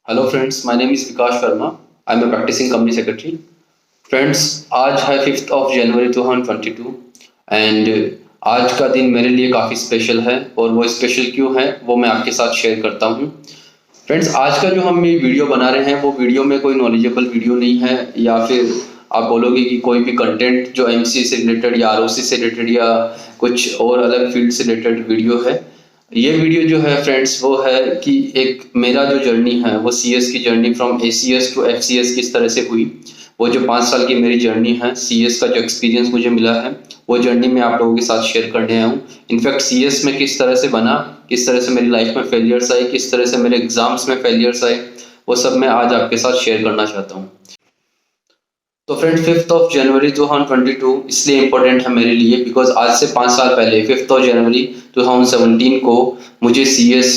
Hello friends, my name is Vikas Verma. I am a practising company secretary. Friends, आज है 5th of January 2022 and आज का दिन मेरे लिए काफ़ी स्पेशल है और वो स्पेशल क्यों है वो मैं आपके साथ शेयर करता हूँ। फ्रेंड्स, आज का जो हम ये वीडियो बना रहे हैं वो वीडियो में कोई नॉलेजेबल वीडियो नहीं है या फिर आप बोलोगे कि कोई भी कंटेंट जो एमसी से रिलेटेड या आरओसी से रिलेटेड या कुछ और अलग फील्ड से रिलेटेड वीडियो है। ये वीडियो जो है फ्रेंड्स वो है कि एक मेरा जो जर्नी है वो सीएस की journey from ACS to FCS किस तरह से हुई। वो जो 5 साल की मेरी जर्नी है, सीएस का जो एक्सपीरियंस मुझे मिला है वो जर्नी मैं आप लोगों के साथ शेयर करने आया हूँ। इनफैक्ट सीएस में किस तरह से बना, किस तरह से मेरी लाइफ में फेलियर्स आए, किस तरह से मेरे एग्जाम्स में फेलियर्स आए, वो सब मैं आज आपके साथ शेयर करना चाहता हूँ। तो फ्रेंड, 5th ऑफ जनवरी 2022 इसलिए इम्पोर्टेंट है मेरे लिए बिकॉज आज से 5 साल पहले 5th ऑफ जनवरी 2017 को मुझे सीएस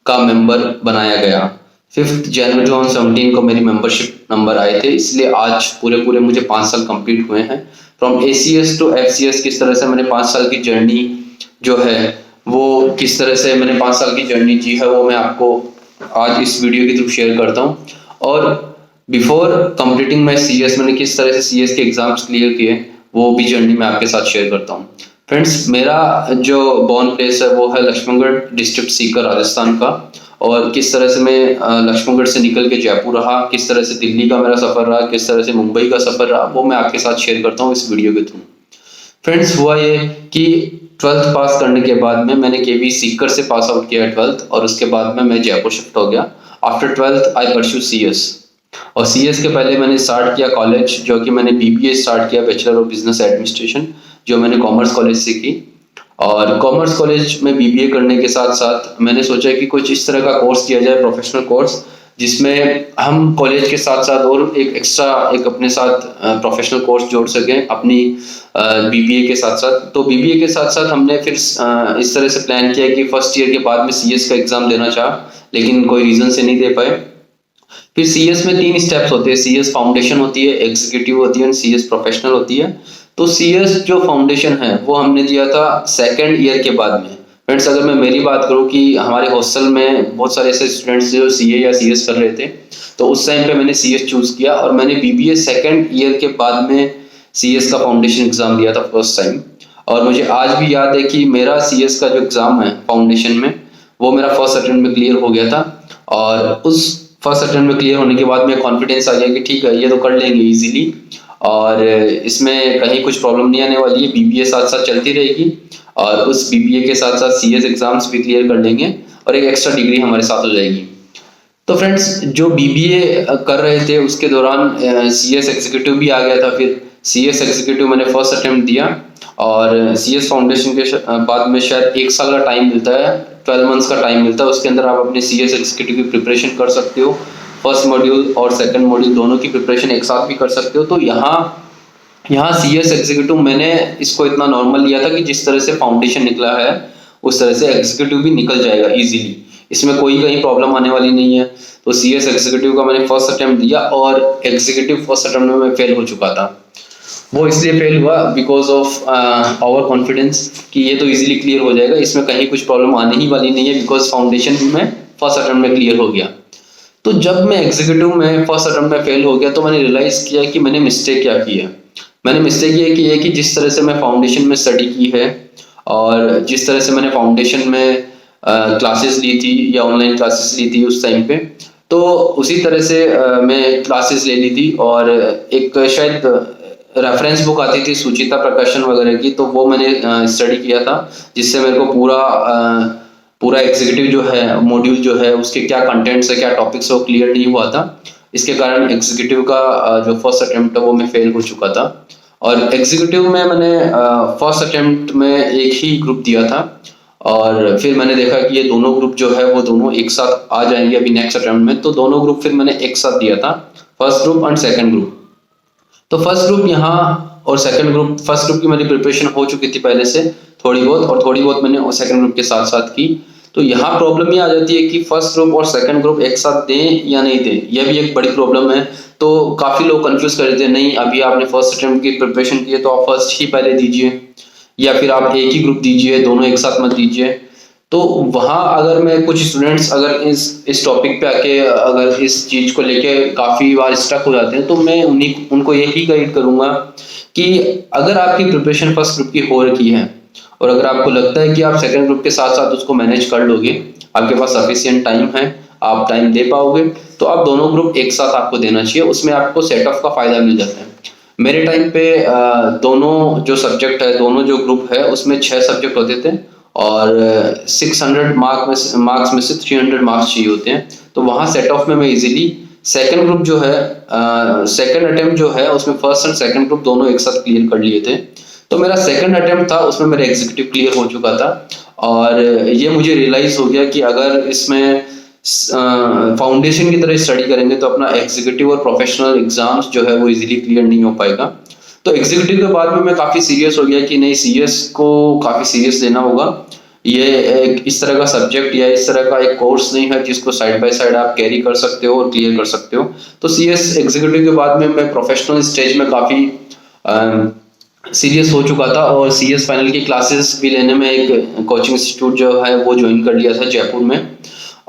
का मेंबर बनाया गया। 5th जनवरी 2017 को मेरी मेंबरशिप नंबर आए थे, इसलिए आज पूरे मुझे 5 साल कंप्लीट हुए हैं। फ्रॉम एसीएस टू एफसीएस किस तरह से मैंने 5 साल की जर्नी जो है वो किस तरह से मैंने 5 साल की जर्नी जी है वो मैं आपको आज इस वीडियो के थ्रू शेयर करता हूँ। और बिफोर कंप्लीटिंग माई सीएस मैंने किस तरह से सीएस के एग्जाम्स क्लियर किए वो भी जर्नी मैं आपके साथ शेयर करता हूँ। फ्रेंड्स, मेरा जो बॉर्न प्लेस है वो है लक्ष्मणगढ़ डिस्ट्रिक्ट सीकर राजस्थान का। और किस तरह से मैं लक्ष्मणगढ़ से निकल के जयपुर रहा, किस तरह से दिल्ली का मेरा सफ़र रहा, किस तरह से मुंबई का सफ़र रहा, वो मैं आपके साथ शेयर करता हूँ इस वीडियो के थ्रू। फ्रेंड्स, हुआ ये कि 12th पास करने के बाद में मैंने केवी सीकर से पास आउट किया 12th और उसके बाद में मैं जयपुर शिफ्ट हो गया। आफ्टर 12th आई परस्यू सीएस और सीएस के पहले मैंने स्टार्ट किया कॉलेज, जो कि मैंने बीबीए स्टार्ट किया, बैचलर ऑफ बिजनेस एडमिनिस्ट्रेशन, जो मैंने कॉमर्स कॉलेज से की। और कॉमर्स कॉलेज में बीबीए करने के साथ साथ मैंने सोचा कि कुछ इस तरह का कोर्स किया जाए, प्रोफेशनल कोर्स, जिसमें हम कॉलेज के साथ साथ और एक एक्स्ट्रा एक अपने साथ प्रोफेशनल कोर्स जोड़ सकें अपनी बीबीए के साथ साथ। तो बीबीए के साथ साथ हमने फिर इस तरह से प्लान किया कि फर्स्ट ईयर के बाद में सीएस का एग्जाम देना चाहा, लेकिन कोई रीजन से नहीं दे पाए। फिर सीएस में 3 स्टेप्स होते हैं, सीएस फाउंडेशन होती है, एग्जीक्यूटिव होती है और सीएस प्रोफेशनल होती है। तो सीएस जो फाउंडेशन है वो हमने दिया था 2nd ईयर के बाद में। फ्रेंड्स, अगर मैं मेरी बात करूं कि हमारे हॉस्टल में बहुत सारे ऐसे स्टूडेंट्स जो सीए या सीएस कर रहे थे, तो उस टाइम पे मैंने सीएस चूज किया और मैंने बीबीए 2nd ईयर के बाद में सीएस का फाउंडेशन एग्जाम दिया था फर्स्ट टाइम। और मुझे आज भी याद है कि मेरा सीएस का जो एग्जाम है फाउंडेशन में वो मेरा फर्स्ट अटेम्प्ट में क्लियर हो गया था। और उस फर्स्ट अटेम्प्ट में क्लियर होने के बाद में कॉन्फिडेंस आ गया कि ठीक है, ये तो कर लेंगे इजीली और इसमें कहीं कुछ प्रॉब्लम नहीं आने वाली है, बीबीए साथ साथ चलती रहेगी और उस बीबीए के साथ साथ सीएस एग्जाम्स भी क्लियर कर लेंगे और एक एक्स्ट्रा डिग्री हमारे साथ हो जाएगी। तो फ्रेंड्स, जो बीबीए कर रहे थे उसके दौरान सीएस एग्जीक्यूटिव भी आ गया था। फिर सीएस एग्जीक्यूटिव मैंने फर्स्ट अटेम्प्ट दिया और सीएस फाउंडेशन के बाद में शायद 1 साल का टाइम मिलता है, 12 मंथ्स का टाइम मिलता है, उसके अंदर आप अपने सीएस एग्जीक्यूटिव की प्रिपरेशन कर सकते हो। फर्स्ट मॉड्यूल और सेकंड मॉड्यूल दोनों की प्रिपरेशन एक साथ भी कर सकते हो। तो यहाँ सीएस एग्जीक्यूटिव मैंने इसको इतना नॉर्मल लिया था कि जिस तरह से फाउंडेशन निकला है उस तरह से एग्जीक्यूटिव भी निकल जाएगा इजीली, इसमें कोई कहीं प्रॉब्लम आने वाली नहीं है। तो सीएस एग्जीक्यूटिव का मैंने फर्स्ट अटेम्प्ट दिया और एग्जीक्यूटिव फर्स्ट अटेम्प्ट में मैं फेल हो चुका था। वो इसलिए फेल हुआ बिकॉज ऑफ ओवर कॉन्फिडेंस कि ये तो इजीली क्लियर हो जाएगा, इसमें कहीं कुछ प्रॉब्लम आने ही वाली नहीं है, बिकॉज फाउंडेशन में फर्स्ट अटेम्प्ट में क्लियर हो गया। तो जब मैं एग्जीक्यूटिव में फर्स्ट अटेम्प्ट में फेल हो गया तो मैंने रियलाइज किया कि मैंने मिस्टेक क्या की है। मैंने मिस्टेक ये कि जिस तरह से मैं फाउंडेशन में स्टडी की है और जिस तरह से मैंने फाउंडेशन में क्लासेस ली थी या ऑनलाइन क्लासेस ली थी उस टाइम पे, तो उसी तरह से मैं क्लासेस ले ली थी और एक शायद रेफरेंस बुक आती थी सुचिता प्रकाशन वगैरह की, तो वो मैंने स्टडी किया था, जिससे मेरे को पूरा एग्जीक्यूटिव जो है मॉड्यूल जो है उसके क्या कंटेंट्स है, क्या टॉपिक्स है, वो क्लियर नहीं हुआ था। इसके कारण एग्जीक्यूटिव का जो फर्स्ट अटेम्प्ट है वो मैं फेल हो चुका था। और एग्जीक्यूटिव में मैंने फर्स्ट अटेम्प्ट में एक ही ग्रुप दिया था और फिर मैंने देखा कि ये दोनों ग्रुप जो है वो दोनों एक साथ आ जाएंगे अभी नेक्स्ट अटेम्प्ट में, तो दोनों ग्रुप फिर मैंने एक साथ दिया था, first group and second group. तो फर्स्ट ग्रुप यहाँ और सेकंड ग्रुप, फर्स्ट ग्रुप की मेरी प्रिपरेशन हो चुकी थी पहले से थोड़ी बहुत और थोड़ी बहुत मैंने सेकंड ग्रुप के साथ साथ की। तो यहाँ प्रॉब्लम ये आ जाती है कि फर्स्ट ग्रुप और सेकंड ग्रुप एक साथ दें या नहीं दें, यह भी एक बड़ी प्रॉब्लम है। तो काफी लोग कंफ्यूज कर देते हैं, नहीं अभी आपने फर्स्ट अटेम्प्ट की प्रिपरेशन की है तो आप फर्स्ट ही पहले दीजिए या फिर आप एक ही ग्रुप दीजिए, दोनों एक साथ मत दीजिए। तो वहाँ अगर मैं कुछ स्टूडेंट्स अगर इस टॉपिक पे आके अगर इस चीज को लेके काफी बार स्टक हो जाते हैं, तो मैं उनको यही गाइड करूंगा कि अगर आपकी प्रिपरेशन फर्स्ट ग्रुप की हो रखी है और अगर आपको लगता है कि आप सेकंड ग्रुप के साथ साथ उसको मैनेज कर लोगे, आपके पास सफिशिएंट टाइम है, आप टाइम दे पाओगे, तो आप दोनों ग्रुप एक साथ आपको देना चाहिए। उसमें आपको सेट ऑफ का फायदा मिल जाता है। मेरे टाइम पे दोनों जो सब्जेक्ट है, दोनों जो ग्रुप है, उसमें 6 सब्जेक्ट होते थे और 600 मार्क्स में से 300 मार्क्स चाहिए होते हैं। तो वहाँ सेट ऑफ में मैं इजीली सेकंड ग्रुप जो है, सेकंड अटेम्प्ट जो है उसमें फर्स्ट एंड सेकंड ग्रुप दोनों एक साथ क्लियर कर लिए थे। तो मेरा सेकंड अटेम्प्ट था, उसमें मेरा एग्जीक्यूटिव क्लियर हो चुका था और ये मुझे रियलाइज हो गया कि अगर इसमें फाउंडेशन की तरह स्टडी करेंगे तो अपना एग्जीक्यूटिव और प्रोफेशनल एग्जाम्स जो है वो इजीली क्लियर नहीं हो पाएगा। तो एग्जीक्यूटिव के बाद में मैं काफी सीरियस हो गया कि नहीं, सीएस को काफी सीरियस लेना होगा। ये एक इस तरह का सब्जेक्ट या इस तरह का एक कोर्स नहीं है जिसको साइड बाय साइड आप कैरी कर सकते हो और क्लियर कर सकते हो। तो सीएस एग्जीक्यूटिव के बाद में मैं प्रोफेशनल स्टेज में काफी सीरियस हो चुका था और सीएस फाइनल की क्लासेस भी लेने में एक कोचिंग इंस्टीट्यूट जो है वो ज्वाइन कर लिया था जयपुर में।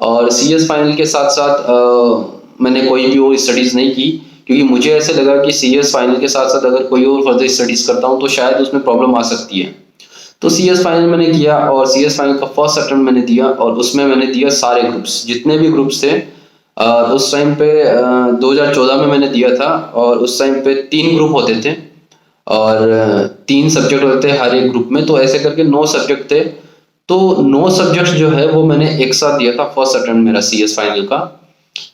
और सीएस फाइनल के साथ साथ मैंने कोई भी और स्टडीज नहीं की, क्योंकि मुझे ऐसे लगा कि सीएस फाइनल के साथ साथ अगर कोई और फर्दर स्टडीज करता हूँ तो शायद उसमें प्रॉब्लम आ सकती है। तो सीएस फाइनल मैंने किया और सीएस फाइनल का फर्स्ट अटेम्प्ट मैंने दिया और उसमें मैंने दिया सारे ग्रुप्स, जितने भी ग्रुप्स थे। उस टाइम पे 2014 में मैंने दिया था और उस टाइम पे 3 ग्रुप होते थे और 3 सब्जेक्ट होते थे हर एक ग्रुप में, तो ऐसे करके 9 सब्जेक्ट थे। तो 9 सब्जेक्ट जो है वो मैंने एक साथ दिया था फर्स्ट अटेम्प्ट मेरा सीएस फाइनल का।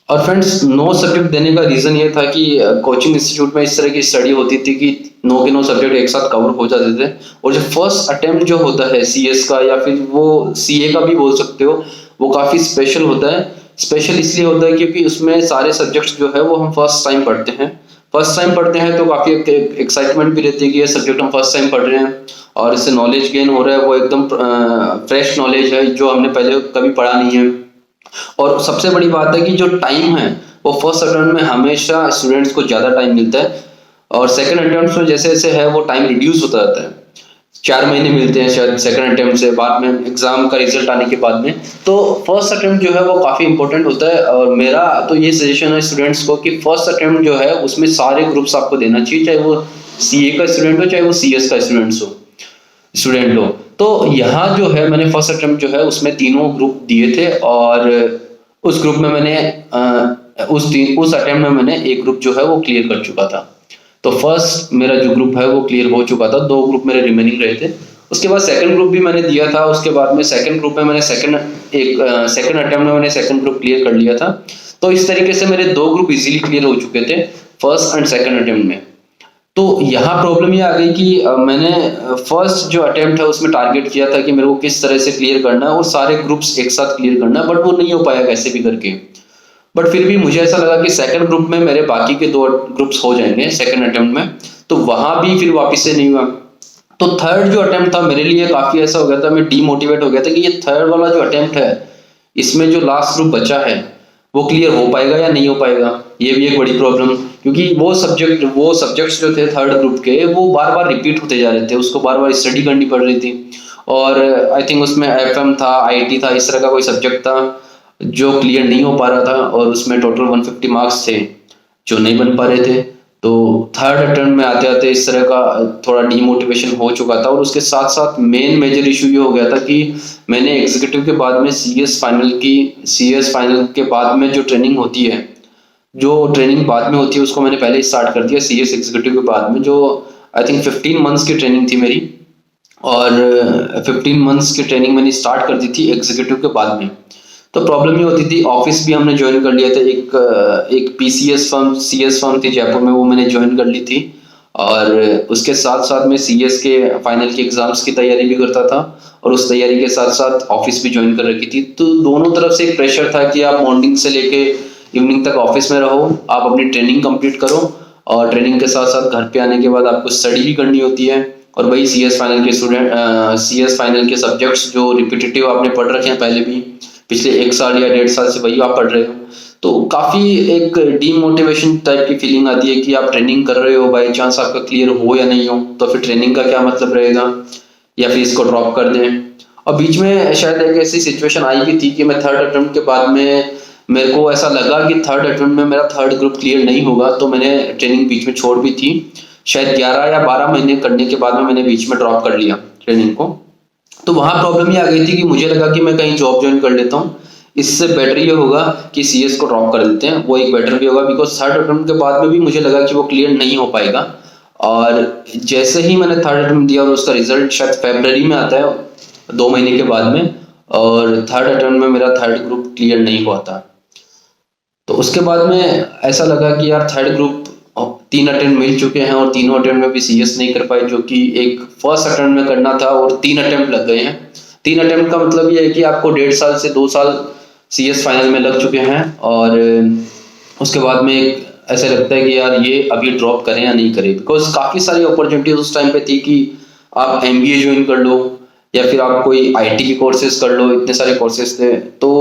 और फ्रेंड्स 9 सब्जेक्ट देने का रीजन ये था कि कोचिंग इंस्टीट्यूट में इस तरह की स्टडी होती थी कि 9 के 9 सब्जेक्ट एक साथ कवर हो जाते थे। और जो फर्स्ट अटेम्प्ट जो होता है सीएस का या फिर वो सीए का भी बोल सकते हो, वो काफी स्पेशल होता है। स्पेशल इसलिए होता है क्योंकि उसमें सारे सब्जेक्ट्स जो है वो हम फर्स्ट टाइम पढ़ते हैं। फर्स्ट टाइम पढ़ते हैं तो काफी एक्साइटमेंट भी रहती है कि ये सब्जेक्ट हम फर्स्ट टाइम पढ़ रहे हैं और इससे नॉलेज गेन हो रहा है, वो एकदम फ्रेश नॉलेज है जो हमने पहले कभी पढ़ा नहीं है। और सबसे बड़ी बात है कि जो टाइम है वो फर्स्ट अटेम्प्ट में हमेशा स्टूडेंट्स को ज्यादा टाइम मिलता है और सेकंड अटेम्प्ट में जैसे जैसे है वो टाइम रिड्यूस होता रहता है। 4 महीने मिलते हैं शायद सेकंड अटेम्प्ट से, बाद में एग्जाम का रिजल्ट आने के बाद में। तो फर्स्ट अटेम्प्ट जो है वो काफी इंपॉर्टेंट होता है और मेरा तो ये सजेशन है स्टूडेंट्स को कि फर्स्ट अटेम्प्ट जो है उसमें सारे ग्रुप्स आपको देना चाहिए, चाहे वो सीए का स्टूडेंट हो चाहे वो सीएस का स्टूडेंट हो। तो यहाँ जो है मैंने फर्स्ट अटेम्प्ट जो है उसमें तीनों ग्रुप दिए थे और उस ग्रुप में मैंने उस अटेम्प्ट में मैंने एक ग्रुप जो है वो क्लियर कर चुका था। तो फर्स्ट मेरा जो ग्रुप है वो क्लियर हो चुका था, 2 ग्रुप मेरे रिमेनिंग रहे थे। उसके बाद सेकंड ग्रुप भी मैंने दिया था। उसके बाद में सेकंड ग्रुप में मैंने सेकंड अटेम्प्ट में मैंने सेकंड ग्रुप क्लियर कर लिया था। तो इस तरीके से मेरे 2 ग्रुप इजीली क्लियर हो चुके थे फर्स्ट एंड सेकंड अटेम्प्ट में। तो यहाँ प्रॉब्लम ये आ गई कि मैंने फर्स्ट जो अटेम्प्ट है उसमें टारगेट किया था कि मेरे को किस तरह से क्लियर करना है और सारे ग्रुप्स एक साथ क्लियर करना है, बट वो नहीं हो पाया कैसे भी करके। बट फिर भी मुझे ऐसा लगा कि सेकंड ग्रुप में मेरे बाकी के 2 ग्रुप्स हो जाएंगे सेकंड अटेम्प्ट में, तो वहां भी फिर वापस से नहीं हुआ। तो थर्ड जो अटेम्प्ट था मेरे लिए काफी ऐसा हो गया था, मैं डीमोटिवेट हो गया था कि ये थर्ड वाला जो अटेम्प्ट है इसमें जो लास्ट ग्रुप बचा है वो क्लियर हो पाएगा या नहीं हो पाएगा। ये भी एक बड़ी प्रॉब्लम, क्योंकि वो सब्जेक्ट्स जो थे थर्ड ग्रुप के वो बार बार रिपीट होते जा रहे थे, उसको बार बार स्टडी करनी पड़ रही थी। और आई थिंक उसमें एफएम था, आईटी था, इस तरह का कोई सब्जेक्ट था जो क्लियर नहीं हो पा रहा था और उसमें टोटल 150 मार्क्स थे जो नहीं बन पा रहे थे। तो थर्ड अटेम्प्ट में आते आते इस तरह का थोड़ा डीमोटिवेशन हो चुका था। और उसके साथ साथ मेन मेजर इशू ये हो गया था कि मैंने एग्जीक्यूटिव के बाद में सीएस फाइनल के बाद में जो ट्रेनिंग होती है, उसको मैंने पहले ही स्टार्ट कर दिया सीएस एग्जीक्यूटिव के बाद में, जो आई थिंक 15 मंथ्स की ट्रेनिंग थी मेरी। और 15 मंथ्स की ट्रेनिंग मैंने स्टार्ट कर दी थी एग्जीक्यूटिव के बाद में। तो प्रॉब्लम ये होती थी, ऑफिस भी हमने ज्वाइन कर लिया था, एक पीसीएस फर्म सीएस फर्म थी जयपुर में, वो मैंने ज्वाइन कर ली थी। और उसके साथ साथ मैं सीएस के फाइनल के एग्जाम्स की तैयारी भी करता था और उस तैयारी के साथ साथ ऑफिस भी ज्वाइन कर रखी थी। तो दोनों तरफ से एक प्रेशर था कि आप मॉर्निंग से लेके इवनिंग तक ऑफिस में रहो, आप अपनी ट्रेनिंग कंप्लीट करो और ट्रेनिंग के साथ साथ घर पे आने के बाद आपको स्टडी भी करनी होती है। और वही सीएस फाइनल के सब्जेक्ट्स जो रिपीटेटिव आपने पढ़ रखे हैं पहले भी, पिछले 1 साल या 1.5 साल से वही आप पढ़ रहे हो। तो काफी एक डीमोटिवेशन टाइप की फीलिंग आती है कि आप ट्रेनिंग कर रहे हो, बाई चांस आपका क्लियर हो या नहीं हो तो फिर ट्रेनिंग का क्या मतलब रहेगा, या फिर इसको ड्रॉप कर दें। और बीच में शायद एक ऐसी सिचुएशन आई भी थी कि मैं थर्ड अटेम्प्ट के बाद में मेरे को ऐसा लगा कि थर्ड अटेम्प्ट में मेरा थर्ड ग्रुप क्लियर नहीं होगा, तो मैंने ट्रेनिंग बीच में छोड़ भी थी। शायद 11 या 12 महीने करने के बाद में मैंने बीच में ड्रॉप कर लिया ट्रेनिंग को। तो वहां प्रॉब्लम ये आ गई थी कि मुझे लगा कि मैं कहीं जॉब ज्वाइन कर लेता हूँ, इससे बेटर ये होगा कि सीएस को ड्रॉप कर देते हैं, वो एक बेटर भी होगा। बिकॉज थर्ड अटेम्प्ट के बाद में भी मुझे लगा कि वो क्लियर नहीं हो पाएगा। और जैसे ही मैंने थर्ड अटेम्प्ट दिया और उसका रिजल्ट शायद फरवरी में आता है 2 महीने के बाद में, और थर्ड अटेम्प्ट में मेरा थर्ड ग्रुप क्लियर नहीं हुआ था। तो उसके बाद में ऐसा लगा कि यार थर्ड ग्रुप 3 अटेम्प्ट मिल चुके हैं और तीनों अटेम्प्ट में भी सीएस नहीं कर पाए, जो कि एक फर्स्ट अटेम्प्ट में करना था और 3 अटेम्प्ट लग गए हैं। 3 अटेम्प्ट का मतलब ये है कि आपको 1.5 साल से 2 साल सीएस फाइनल में लग चुके हैं। और उसके बाद में ऐसा लगता है कि यार ये अभी ड्रॉप करें या नहीं करें, बिकॉज काफ़ी सारी अपॉर्चुनिटीज उस टाइम पे थी कि आप एमबीए ज्वाइन कर लो या फिर आप कोई आईटी की कोर्सेज कर लो, इतने सारे कोर्सेज थे। तो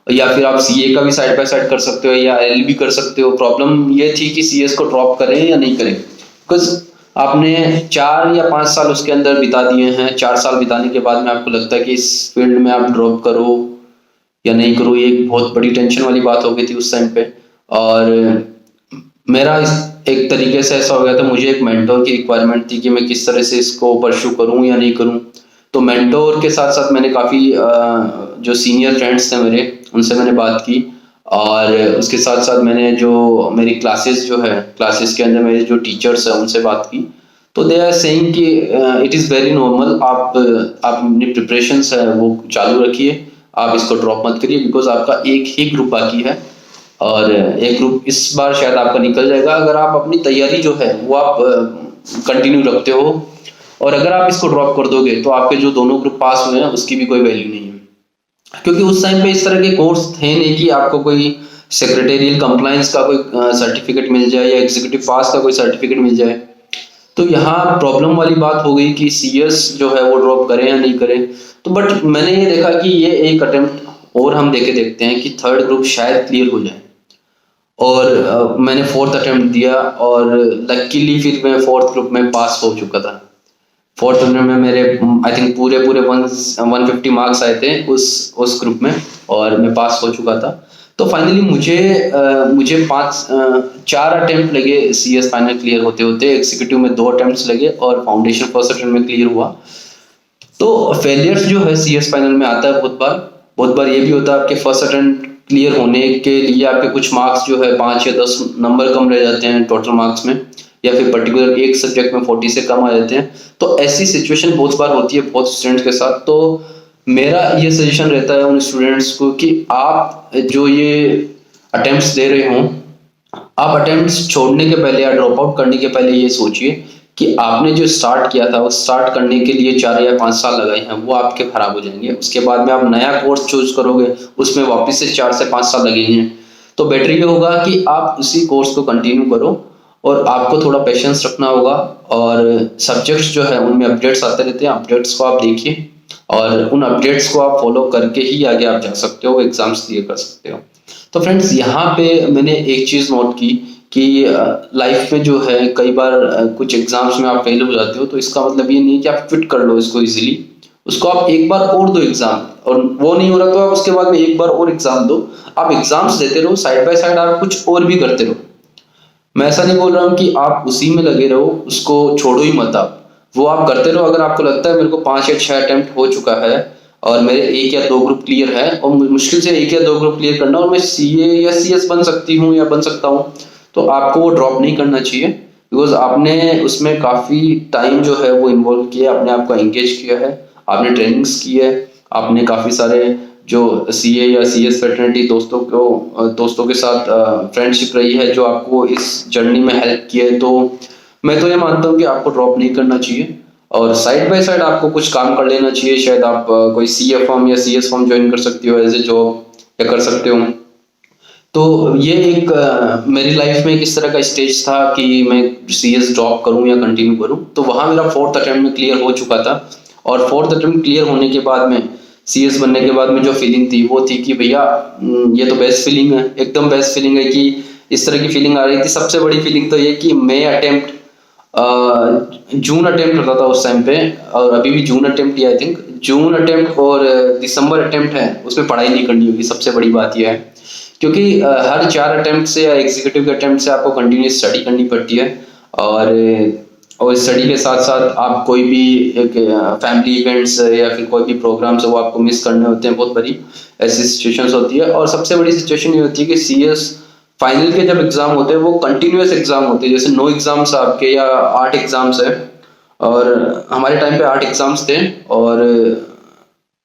या फिर आप सीए का भी साइड बाय साइड कर सकते हो या एलएलबी कर सकते हो। प्रॉब्लम ये थी कि सीएस को ड्रॉप करें या नहीं करें, बिकॉज आपने 4 या 5 साल उसके अंदर बिता दिए हैं। 4 साल बिताने के बाद में आपको लगता है कि इस फील्ड में आप ड्रॉप करो या नहीं करो, ये एक बहुत बड़ी टेंशन वाली बात हो गई थी उस टाइम पे। और मेरा एक तरीके से ऐसा हो गया था, मुझे एक मेंटोर की रिक्वायरमेंट थी कि मैं किस तरह से इसको परस्यू करूं या नहीं करूं। तो मेंटोर के साथ साथ मैंने काफ़ी जो सीनियर फ्रेंड्स थे मेरे, उनसे मैंने बात की। और उसके साथ साथ मैंने जो मेरी क्लासेस जो है, क्लासेस के अंदर मेरे जो टीचर्स हैं उनसे बात की। तो दे आर सेइंग कि इट इज़ वेरी नॉर्मल, आप अपनी प्रिपरेशंस है वो चालू रखिए, आप इसको ड्रॉप मत करिए, बिकॉज आपका एक ही ग्रुप बाकी है और एक ग्रुप इस बार शायद आपका निकल जाएगा अगर आप अपनी तैयारी जो है वो आप कंटिन्यू रखते हो। और अगर आप इसको ड्रॉप कर दोगे तो आपके जो दोनों ग्रुप पास हुए हैं उसकी भी कोई वैल्यू नहीं है, क्योंकि उस टाइम पे इस तरह के कोर्स थे नहीं कि आपको कोई सेक्रेटेरियल कंप्लायंस का कोई सर्टिफिकेट मिल जाए या एग्जीक्यूटिव पास का कोई सर्टिफिकेट मिल जाए। तो यहाँ प्रॉब्लम वाली बात हो गई कि सीएस जो है वो ड्रॉप करें या नहीं करें। तो बट मैंने ये देखा कि ये एक अटेम्प्ट और हम देके देखते हैं कि थर्ड ग्रुप शायद क्लियर हो जाए। और मैंने फोर्थ अटेम्प्ट दिया और लकीली फिर मैं फोर्थ ग्रुप में पास हो चुका था। फोर्थ अटेम्प्ट में मेरे आई थिंक पूरे 150 मार्क्स आए थे उस ग्रुप में और मैं पास हो चुका था। तो फाइनली मुझे 4 अटेम्प्ट लगे सीएस फाइनल क्लियर होते होते, एग्जीक्यूटिव में 2 अटेम्प्ट्स लगे और फाउंडेशन फर्स्ट अटेम्प्ट में क्लियर हुआ। तो फेलियर्स जो है सीएस फाइनल में आता है बहुत बार ये भी होता है आपके फर्स्ट अटेम्प्ट क्लियर होने के लिए आपके कुछ मार्क्स जो है 5 या 10 नंबर कम रह जाते हैं टोटल मार्क्स में, या फिर पर्टिकुलर एक सब्जेक्ट में 40 से कम आ जाते हैं। तो ऐसी सिचुएशन बहुत बार होती है बहुत स्टूडेंट्स के साथ। तो मेरा ये सजेशन रहता है उन स्टूडेंट्स को कि आप जो ये अटेम्प्ट्स दे रहे हो, आप अटेम्प्ट्स छोड़ने के पहले या ड्रॉप आउट करने के पहले ये सोचिए कि आपने जो स्टार्ट किया था वो स्टार्ट करने के लिए 4 या 5 साल लगाए हैं वो आपके खराब हो जाएंगे। उसके बाद में आप नया कोर्स चूज करोगे उसमें वापस से 4 से 5 साल लगेंगे। तो बेटर ये होगा कि आप उसी कोर्स को कंटिन्यू करो और आपको थोड़ा पेशेंस रखना होगा। और सब्जेक्ट्स जो है उनमें अपडेट्स आते रहते हैं, अपडेट्स को आप देखिए और उन अपडेट्स को आप फॉलो करके ही आगे आप जा सकते हो, एग्जाम्स क्लियर कर सकते हो। तो फ्रेंड्स यहाँ पे मैंने एक चीज़ नोट की कि लाइफ में जो है कई बार कुछ एग्जाम्स में आप फेल हो जाते हो, तो इसका मतलब ये नहीं कि आप क्विट कर लो इसको इजीली। उसको आप एक बार और दो एग्जाम, और वो नहीं हो रहा तो आप उसके बाद में एक बार और एग्जाम दो। आप एग्जाम्स देते रहो, साइड बाय साइड आप कुछ और भी करते रहो। मैं ऐसा नहीं बोल रहा हूँ कि आप उसी में लगे रहो, उसको छोड़ो ही मत, आप वो आप करते रहो। अगर आपको लगता है मेरे को 5 या 6 अटेम्प्ट हो चुका है और मेरे 1 या 2 ग्रुप क्लियर है और मुश्किल से 1 या 2 ग्रुप क्लियर करना और मैं सीए या सीएस बन सकती हूँ या बन सकता हूँ, तो आपको वो ड्रॉप नहीं करना चाहिए। बिकॉज आपने उसमें काफ़ी टाइम जो है वो इन्वॉल्व किया, अपने आप को एंगेज किया है, आपने ट्रेनिंग्स की है, आपने काफ़ी सारे जो सीए या सीएस फ्रेटर्निटी दोस्तों के साथ फ्रेंडशिप रही है जो आपको इस जर्नी में हेल्प किया है। तो मैं तो ये मानता हूँ कि आपको ड्रॉप नहीं करना चाहिए और साइड बाय साइड आपको कुछ काम कर लेना चाहिए। शायद आप कोई सीए फॉर्म या सीएस फॉर्म ज्वाइन कर सकते हो एज ए जॉब या कर सकते हो। तो ये एक मेरी लाइफ में किस तरह का स्टेज था कि मैं सीएस ड्रॉप करूं या कंटिन्यू करूं। तो वहां मेरा फोर्थ अटेम्प्ट में क्लियर हो चुका था और फोर्थ अटेम्प्ट क्लियर होने के बाद में सीएस बनने के बाद में जो फीलिंग थी वो थी कि भैया ये तो बेस्ट फीलिंग है, एकदम बेस्ट फीलिंग है कि इस तरह की फीलिंग आ रही थी। सबसे बड़ी फीलिंग तो ये कि मैं अटेम्प्ट जून अटेम्प्ट होता था उस टाइम पे, और अभी भी जून अटेम्प्ट ही आई थिंक, जून अटेम्प्ट और दिसंबर अटेम्प्ट है, उसमें पढ़ाई नहीं करनी होगी। सबसे बड़ी बात यह है, क्योंकि हर 4 अटेम्प्ट से या एग्जीक्यूटिव अटेम्प्ट से आपको कंटिन्यूस स्टडी करनी पड़ती है। और स्टडी के साथ साथ आप कोई भी एक फैमिली इवेंट्स या फिर कोई भी प्रोग्राम्स है वो आपको मिस करने होते हैं। बहुत बड़ी ऐसी सिचुएशंस होती है। और सबसे बड़ी सिचुएशन ये होती है कि सीएस फाइनल के जब एग्जाम होते हैं वो कंटिन्यूस एग्जाम होते हैं। जैसे 9 एग्जाम्स आपके या 8 एग्जाम्स है, और हमारे टाइम पे 8 एग्जाम्स थे और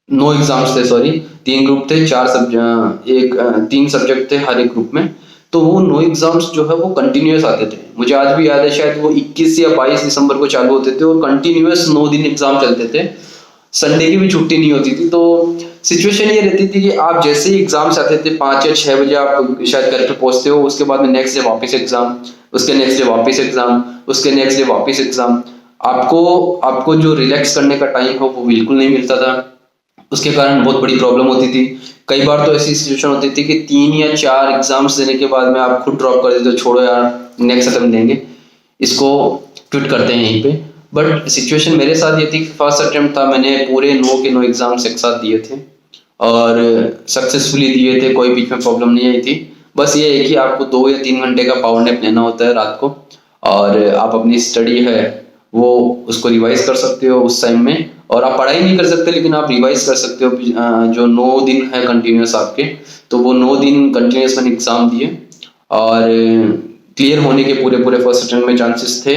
9 एग्जाम्स थे, सॉरी 3 ग्रुप थे, 3 सब्जेक्ट थे हर एक ग्रुप में। तो वो 9 एग्जाम्स जो है वो कंटिन्यूस आते थे। मुझे आज भी याद है, शायद वो 21 या 22 दिसंबर को चालू होते थे और कंटिन्यूस 9 दिन एग्जाम चलते थे। संडे की भी छुट्टी नहीं होती थी। तो सिचुएशन ये रहती थी कि आप जैसे ही एग्जाम्स आते थे 5 या 6 बजे आप शायद घर पे पहुंचते हो, उसके बाद में नेक्स्ट डे वापस एग्जाम, उसके नेक्स्ट डे वापस एग्जाम, उसके नेक्स्ट डे वापस एग्जाम। आपको जो रिलैक्स करने का टाइम हो वो बिल्कुल नहीं मिलता था। उसके कारण बहुत बड़ी प्रॉब्लम होती थी। कई बार तो ऐसी सिचुएशन होती थी कि 3 या 4 एग्जाम्स देने के बाद में आप खुद ड्रॉप कर देते हो, छोड़ो यार नेक्स्ट अटेम्प्ट देंगे, इसको क्विट करते हैं यहीं पे। बट सिचुएशन मेरे साथ ये थी कि फर्स्ट अटेम्प्ट था, मैंने पूरे 9 के 9 एग्जाम्स एक साथ दिए थे और सक्सेसफुली दिए थे, कोई बीच में प्रॉब्लम नहीं आई थी। बस ये है कि आपको 2 या 3 घंटे का पावर नैप लेना होता है रात को, और आप अपनी स्टडी है वो उसको रिवाइज कर सकते हो उस टाइम में। और आप पढ़ाई नहीं कर सकते लेकिन आप रिवाइज कर सकते हो। जो 9 दिन है कंटिन्यूस आपके, तो वो 9 दिन कंटिन्यूस मैंने एग्जाम दिए और क्लियर होने के पूरे फर्स्ट अटेम्प्ट में चांसेस थे।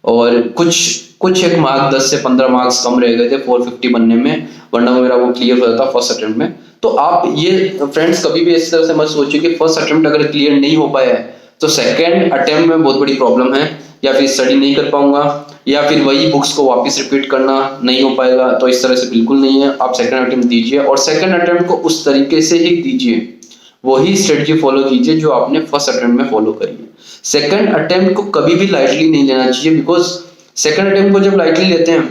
और कुछ एक मार्क 10 से 15 मार्क्स कम रह गए थे 450 बनने में, वरना मेरा वो क्लियर हो जाता फर्स्ट अटेम्प्ट में। तो आप ये फ्रेंड्स कभी भी इस तरह से मत सोचिए कि फर्स्ट अटेम्प्ट अगर क्लियर नहीं हो पाया है तो सेकेंड अटेम्प्ट में बहुत बड़ी प्रॉब्लम है, या फिर स्टडी नहीं कर पाऊंगा, या फिर वही बुक्स को वापस रिपीट करना नहीं हो पाएगा। तो इस तरह से बिल्कुल नहीं है। आप सेकंड अटेम्प्ट दीजिए और सेकंड अटेम्प्ट को उस तरीके से ही दीजिए, वही स्ट्रेटजी फॉलो कीजिए जो आपने फर्स्ट अटेम्प्ट में फॉलो करी है। सेकंड अटेम्प्ट को कभी भी लाइटली नहीं लेना चाहिए, बिकॉज सेकंड अटेम्प्ट को जब लाइटली लेते हैं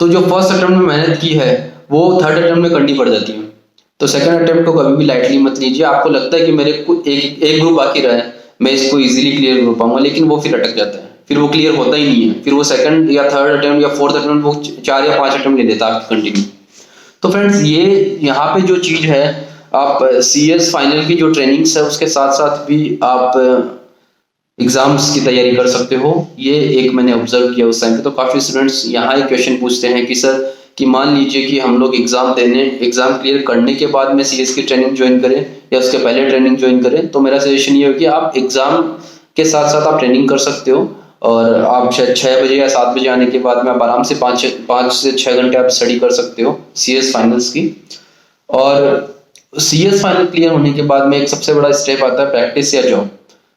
तो जो फर्स्ट अटेम्प्ट में मेहनत की है वो थर्ड अटेम्प्ट में करनी पड़ जाती है। तो सेकंड अटेम्प्ट को कभी भी लाइटली मत लीजिए। आपको लगता है कि मेरे को एक ग्रुप बाकी रहा है, मैं इसको इजीली क्लियर कर पाऊंगा, लेकिन वो फिर अटक जाता है, फिर वो क्लियर होता ही नहीं है। फिर वो सेकंड या थर्ड अटेम्प्ट या फोर्थ अटेम्प्ट वो 4 या 5 अटेम्प्ट ले लेता है आपकी कंटिन्यू। तो फ्रेंड्स ये यहाँ पे जो चीज है, आप सीएस फाइनल की जो ट्रेनिंग्स है उसके साथ साथ भी आप एग्जाम्स की तैयारी कर सकते हो। ये एक मैंने ऑब्जर्व किया उस टाइम पे। तो काफी स्टूडेंट्स यहाँ एक क्वेश्चन पूछते हैं कि सर कि मान लीजिए कि हम लोग एग्जाम क्लियर करने के बाद में सीएस की ट्रेनिंग ज्वाइन करें या उसके पहले ट्रेनिंग ज्वाइन करें। तो मेरा सजेशन ये हो कि आप एग्जाम के साथ साथ आप ट्रेनिंग कर सकते हो, और आप शायद 6 बजे या 7 बजे आने के बाद में आप आराम से 5 से 6 घंटे आप स्टडी कर सकते हो सीएस फाइनल्स की। और सीएस फाइनल क्लियर होने के बाद में एक सबसे बड़ा स्टेप आता है प्रैक्टिस या जॉब।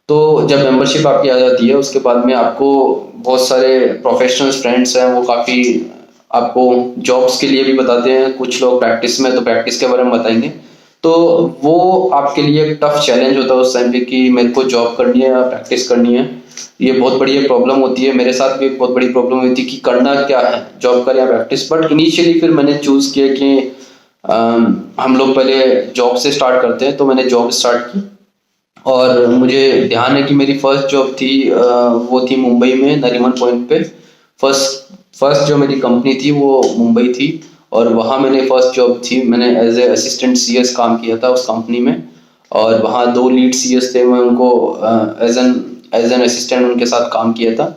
तो जब मेंबरशिप आपकी आ जाती है उसके बाद में आपको बहुत सारे प्रोफेशनल्स फ्रेंड्स हैं, वो काफ़ी आपको जॉब्स के लिए भी बताते हैं। कुछ लोग प्रैक्टिस में, तो प्रैक्टिस के बारे में बताएंगे। तो वो आपके लिए एक टफ चैलेंज होता है उस टाइम पे कि मेरे को जॉब करनी है या प्रैक्टिस करनी है। ये बहुत बड़ी एक प्रॉब्लम होती है। मेरे साथ भी एक बहुत बड़ी प्रॉब्लम हुई थी कि करना क्या है, जॉब करें या प्रैक्टिस। बट इनिशियली फिर मैंने चूज किया कि हम लोग पहले जॉब से स्टार्ट करते हैं, तो मैंने जॉब स्टार्ट की। और मुझे ध्यान है कि मेरी फर्स्ट जॉब थी वो थी मुंबई में नरीमन पॉइंट पे। फर्स्ट जो मेरी कंपनी थी वो मुंबई थी, और वहाँ मैंने फर्स्ट जॉब थी, मैंने एज ए असिस्टेंट सीएस काम किया था उस कंपनी में। और वहाँ 2 लीड सीएस थे, मैं उनको एज एन असिस्टेंट उनके साथ काम किया था।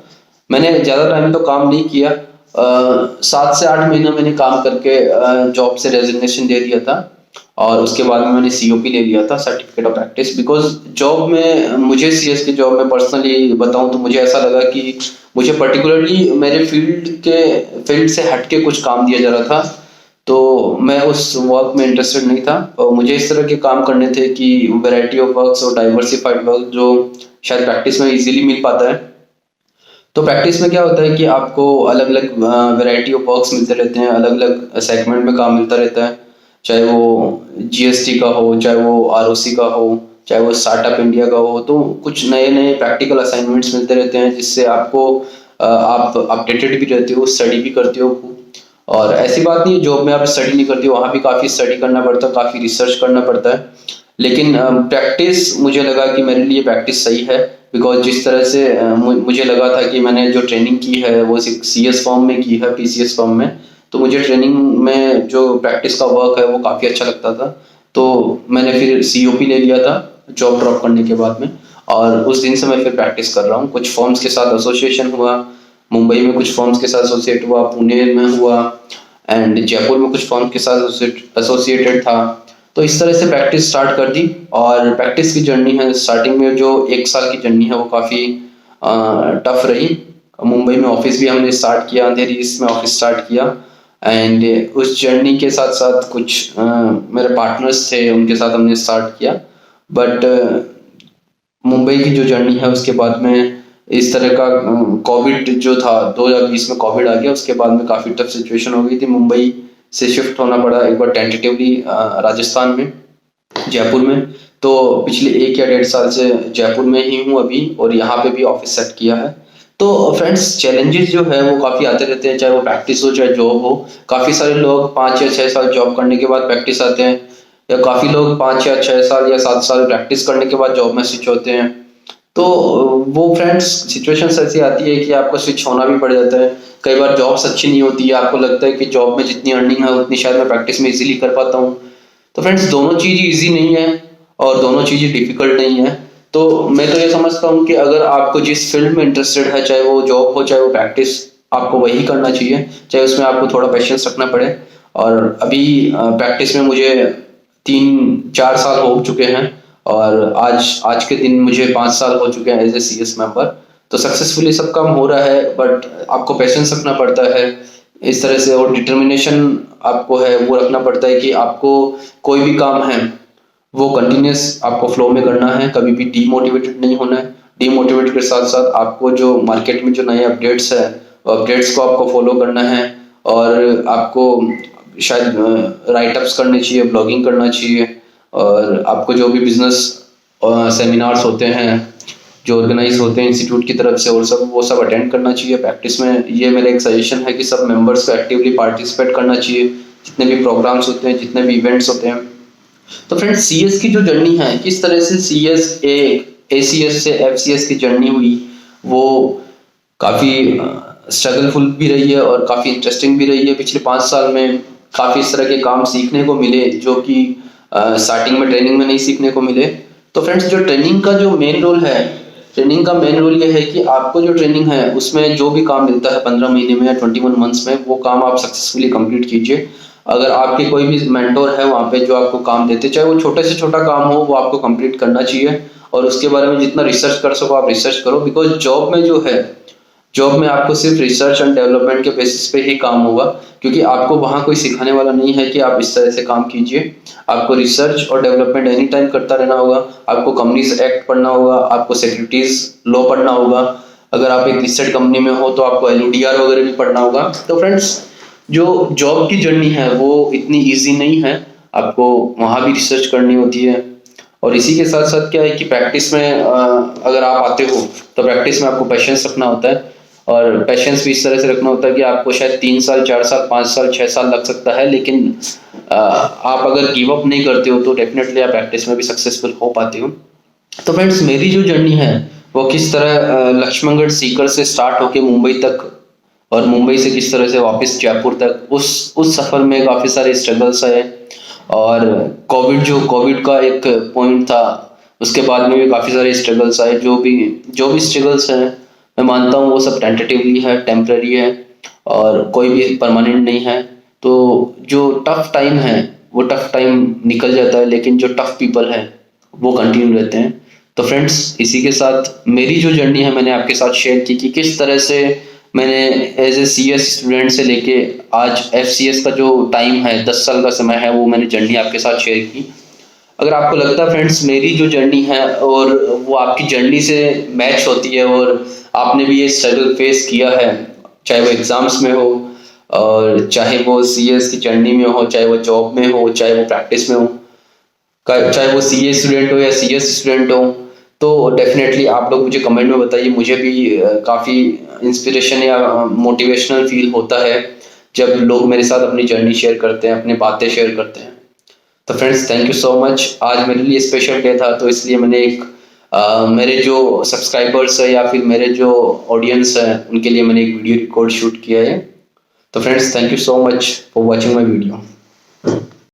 मैंने ज़्यादा टाइम तो काम नहीं किया, 7 से 8 महीना मैंने काम करके जॉब से रेजिग्नेशन दे दिया था। और उसके बाद में मैंने सीओपी ले लिया था, certificate of practice. Because job में मुझे सीएस की जॉब में पर्सनली बताऊं तो मुझे ऐसा लगा कि मुझे पर्टिकुलरली मेरे फील्ड से हटके कुछ काम दिया जा रहा था, तो मैं उस वर्क में इंटरेस्टेड नहीं था। और मुझे इस तरह के काम करने थे कि वैरायटी ऑफ वर्क्स और डाइवर्सिफाइड वर्क जो शायद प्रैक्टिस में इजीली मिल पाता है। तो प्रैक्टिस में क्या होता है कि आपको अलग अलग वैरायटी ऑफ वर्क्स मिलते रहते हैं, अलग अलग सेगमेंट में काम मिलता रहता है, चाहे वो जीएसटी का हो, चाहे वो आरओसी का हो, चाहे वो स्टार्टअप इंडिया का हो। तो कुछ नए नए प्रैक्टिकल असाइनमेंट्स मिलते रहते हैं जिससे आपको आप अपडेटेड भी रहते हो, स्टडी भी करते हो। और ऐसी बात नहीं है जॉब में आप स्टडी नहीं करते हो, वहाँ भी काफ़ी स्टडी करना पड़ता है, काफ़ी रिसर्च करना पड़ता है। लेकिन प्रैक्टिस मुझे लगा कि मेरे लिए प्रैक्टिस सही है, बिकॉज जिस तरह से मुझे लगा था कि मैंने जो ट्रेनिंग की है वो CS फॉर्म में की है, PCS फॉर्म में, तो मुझे ट्रेनिंग में जो प्रैक्टिस का वर्क है वो काफ़ी अच्छा लगता था। तो मैंने फिर COP ले लिया था जॉब ड्रॉप करने के बाद में, और उस दिन से मैं फिर प्रैक्टिस कर रहा हूँ। कुछ फॉर्म्स के साथ एसोसिएशन हुआ, मुंबई में कुछ फॉर्म्स के साथ एसोसिएट हुआ, पुणे में हुआ, एंड जयपुर में कुछ फॉर्म्स के साथ एसोसिएटेड था। तो इस तरह से प्रैक्टिस स्टार्ट कर दी, और प्रैक्टिस की जर्नी है, स्टार्टिंग में जो 1 साल की जर्नी है वो काफ़ी टफ रही। मुंबई में ऑफिस भी हमने स्टार्ट किया, अंधेरी ईस्ट में ऑफिस स्टार्ट किया, एंड उस जर्नी के साथ साथ कुछ मेरे पार्टनर्स थे, उनके साथ हमने स्टार्ट किया। बट मुंबई की जो जर्नी है उसके बाद में इस तरह का कोविड जो था 2020 में कोविड आ गया, उसके बाद में काफ़ी टफ सिचुएशन हो गई थी। मुंबई से शिफ्ट होना पड़ा एक बार टेंटेटिवली राजस्थान में, जयपुर में। तो पिछले 1 या 1.5 साल से जयपुर में ही हूँ अभी, और यहाँ पे भी ऑफिस सेट किया है। तो फ्रेंड्स, चैलेंजेस जो है वो काफ़ी आते रहते हैं, चाहे वो प्रैक्टिस हो चाहे जॉब हो। काफ़ी सारे लोग 5 या 6 साल जॉब करने के बाद प्रैक्टिस आते हैं, या काफ़ी लोग 5 या 6 साल या 7 साल प्रैक्टिस करने के बाद जॉब में स्विच होते हैं। तो वो फ्रेंड्स सिचुएशन ऐसी आती है कि आपको स्विच होना भी पड़ जाता है। कई बार जॉब्स अच्छी नहीं होती है, आपको लगता है कि जॉब में जितनी अर्निंग है उतनी शायद मैं प्रैक्टिस में इजीली कर पाता हूँ। तो फ्रेंड्स, दोनों चीज़ इजी नहीं है और दोनों चीज़ें डिफिकल्ट नहीं है। तो मैं तो ये समझता हूँ कि अगर आपको जिस फील्ड में इंटरेस्टेड है, चाहे वो जॉब हो चाहे वो प्रैक्टिस, आपको वही करना चाहिए, चाहे उसमें आपको थोड़ा पेशेंस रखना पड़े। और अभी प्रैक्टिस में मुझे 3-4 साल हो चुके हैं, और आज आज के दिन मुझे 5 साल हो चुके हैं एज ए CS मेंबर। तो सक्सेसफुली सब काम हो रहा है, बट आपको पेशेंस रखना पड़ता है इस तरह से, और डिटर्मिनेशन आपको है वो रखना पड़ता है कि आपको कोई भी काम है वो कंटिन्यूस आपको फ्लो में करना है, कभी भी डीमोटिवेटेड नहीं होना है। डीमोटिवेट के साथ साथ आपको जो मार्केट में जो नए अपडेट्स है, अपडेट्स को आपको फॉलो करना है, और आपको शायद राइटअप्स करने चाहिए, ब्लॉगिंग करना चाहिए, और आपको जो भी बिजनेस सेमिनार्स होते हैं जो ऑर्गेनाइज होते हैं इंस्टीट्यूट की तरफ से, और सब वो सब अटेंड करना चाहिए। प्रैक्टिस में ये मेरा एक सजेशन है कि सब मेंबर्स को एक्टिवली पार्टिसिपेट करना चाहिए, जितने भी प्रोग्राम्स होते हैं, जितने भी इवेंट्स होते हैं। तो फ्रेंड्स, CS की जो जर्नी है, किस तरह से ACS से FCS की जर्नी हुई, वो काफ़ी स्ट्रगलफुल भी रही है और काफ़ी इंटरेस्टिंग भी रही है। पिछले 5 साल में काफ़ी इस तरह के काम सीखने को मिले जो कि स्टार्टिंग में ट्रेनिंग में नहीं सीखने को मिले। तो फ्रेंड्स, जो ट्रेनिंग का जो मेन रोल है, ट्रेनिंग का मेन रोल ये है कि आपको जो ट्रेनिंग है उसमें जो भी काम मिलता है 15 महीने में या 21 मंथ्स में, वो काम आप सक्सेसफुली कंप्लीट कीजिए। अगर आपके कोई भी मेंटोर है वहाँ पे जो आपको काम देते, चाहे वो छोटे से छोटा काम हो, वो आपको कंप्लीट करना चाहिए, और उसके बारे में जितना रिसर्च कर सको आप रिसर्च करो। बिकॉज जॉब में जो है, जॉब में आपको सिर्फ रिसर्च एंड डेवलपमेंट के बेसिस पे ही काम होगा, क्योंकि आपको वहाँ कोई सिखाने वाला नहीं है कि आप इस तरह से काम कीजिए। आपको रिसर्च और डेवलपमेंट एनी टाइम करता रहना होगा। आपको कंपनीज एक्ट पढ़ना होगा, आपको सिक्योरिटीज लॉ पढ़ना होगा। अगर आप एक लिस्टेड कंपनी में हो तो आपको LODR वगैरह भी पढ़ना होगा। तो फ्रेंड्स, जो जॉब की जर्नी है वो इतनी ईजी नहीं है, आपको वहाँ भी रिसर्च करनी होती है। और इसी के साथ साथ क्या है कि प्रैक्टिस में अगर आप आते हो तो प्रैक्टिस में आपको पेशेंस रखना होता है, और पेशेंस भी इस तरह से रखना होता है कि आपको शायद 3 साल 4 साल 5 साल 6 साल लग सकता है, लेकिन आप अगर गिव अप नहीं करते हो तो डेफिनेटली आप प्रैक्टिस में भी सक्सेसफुल हो पाते हो। तो फ्रेंड्स, मेरी जो जर्नी है वो किस तरह लक्ष्मणगढ़ सीकर से स्टार्ट होके मुंबई तक, और मुंबई से किस तरह से वापस जयपुर तक, उस सफर में काफी सारे स्ट्रगल्स आए। और कोविड का एक पॉइंट था, उसके बाद में भी काफी सारे स्ट्रगल्स आए। जो भी स्ट्रगल्स हैं, मैं मानता हूँ वो सब टेंटेटिवली है, टेम्पररी है, और कोई भी परमानेंट नहीं है। तो जो टफ टाइम है वो टफ टाइम निकल जाता है, लेकिन जो टफ पीपल है वो कंटिन्यू रहते हैं। तो फ्रेंड्स, इसी के साथ मेरी जो जर्नी है मैंने आपके साथ शेयर की कि किस तरह से मैंने एज ए CS स्टूडेंट से लेके आज FCS का जो टाइम है, 10 साल का समय है, वो मैंने जर्नी आपके साथ शेयर की। अगर आपको लगता है फ्रेंड्स मेरी जो जर्नी है और वो आपकी जर्नी से मैच होती है, और आपने भी ये स्ट्रगल फेस किया है, चाहे वो एग्जाम्स में हो, और चाहे वो CS की जर्नी में हो, चाहे वो जॉब में हो, चाहे वो प्रैक्टिस में हो, चाहे वो CA स्टूडेंट हो या CS स्टूडेंट हो, तो डेफिनेटली आप लोग मुझे कमेंट में बताइए। मुझे भी काफ़ी इंस्पिरेशन या मोटिवेशनल फील होता है जब लोग मेरे साथ अपनी जर्नी शेयर करते हैं, अपनी बातें शेयर करते हैं। तो friends thank you so much. आज मेरे लिए स्पेशल डे था, तो इसलिए मैंने एक मेरे जो सब्सक्राइबर्स है या फिर मेरे जो ऑडियंस है उनके लिए मैंने एक वीडियो रिकॉर्ड शूट किया है। तो friends thank you so much for watching my video.